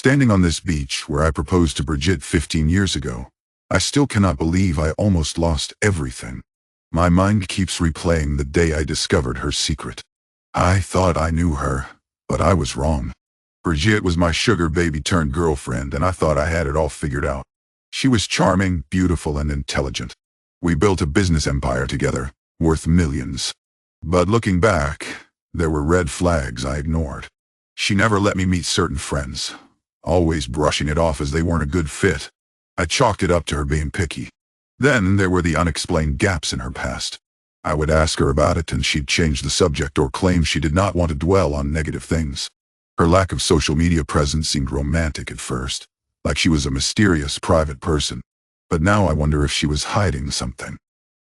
Standing on this beach where I proposed to Brigitte 15 years ago, I still cannot believe I almost lost everything. My mind keeps replaying the day I discovered her secret. I thought I knew her, but I was wrong. Brigitte was my sugar baby turned girlfriend, and I thought I had it all figured out. She was charming, beautiful, and intelligent. We built a business empire together, worth millions. But looking back, there were red flags I ignored. She never let me meet certain friends, always brushing it off as they weren't a good fit. I chalked it up to her being picky. Then there were the unexplained gaps in her past. I would ask her about it and she'd change the subject or claim she did not want to dwell on negative things. Her lack of social media presence seemed romantic at first, like she was a mysterious private person. But now I wonder if she was hiding something.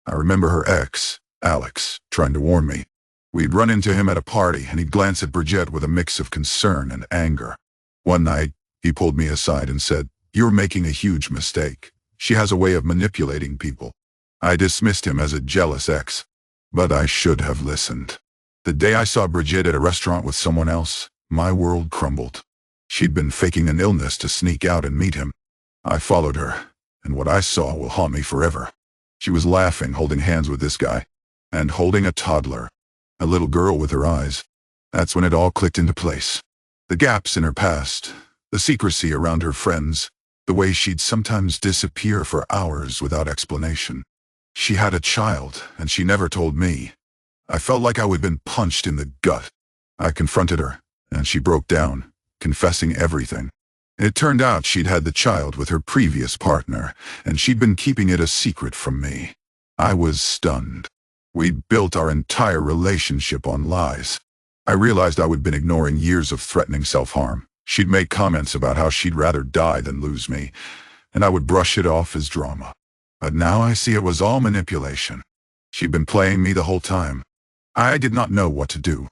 I remember her ex, Alex, trying to warn me. We'd run into him at a party and he'd glance at Brigitte with a mix of concern and anger. One night, he pulled me aside and said, "You're making a huge mistake. She has a way of manipulating people." I dismissed him as a jealous ex, but I should have listened. The day I saw Brigitte at a restaurant with someone else, my world crumbled. She'd been faking an illness to sneak out and meet him. I followed her, and what I saw will haunt me forever. She was laughing, holding hands with this guy, and holding a toddler, a little girl with her eyes. That's when it all clicked into place. The gaps in her past, the secrecy around her friends, the way she'd sometimes disappear for hours without explanation. She had a child, and she never told me. I felt like I would have been punched in the gut. I confronted her, and she broke down, confessing everything. It turned out she'd had the child with her previous partner, and she'd been keeping it a secret from me. I was stunned. We'd built our entire relationship on lies. I realized I would have been ignoring years of threatening self-harm. She'd make comments about how she'd rather die than lose me, and I would brush it off as drama. But now I see it was all manipulation. She'd been playing me the whole time. I did not know what to do.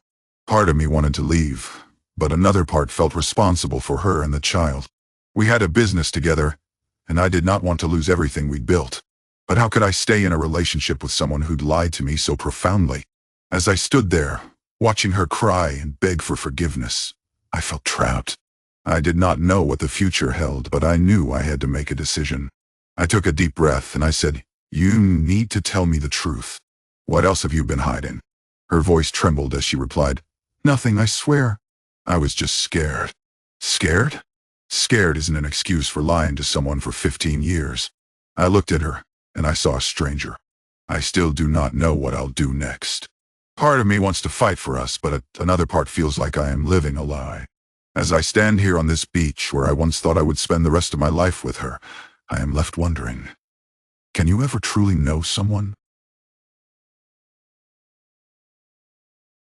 Part of me wanted to leave, but another part felt responsible for her and the child. We had a business together, and I did not want to lose everything we'd built. But how could I stay in a relationship with someone who'd lied to me so profoundly? As I stood there, watching her cry and beg for forgiveness, I felt trapped. I did not know what the future held, but I knew I had to make a decision. I took a deep breath and I said, "You need to tell me the truth. What else have you been hiding?" Her voice trembled as she replied, "Nothing, I swear." I was just scared. Scared? Scared isn't an excuse for lying to someone for 15 years. I looked at her, and I saw a stranger. I still do not know what I'll do next. Part of me wants to fight for us, but another part feels like I am living a lie. As I stand here on this beach where I once thought I would spend the rest of my life with her, I am left wondering, can you ever truly know someone?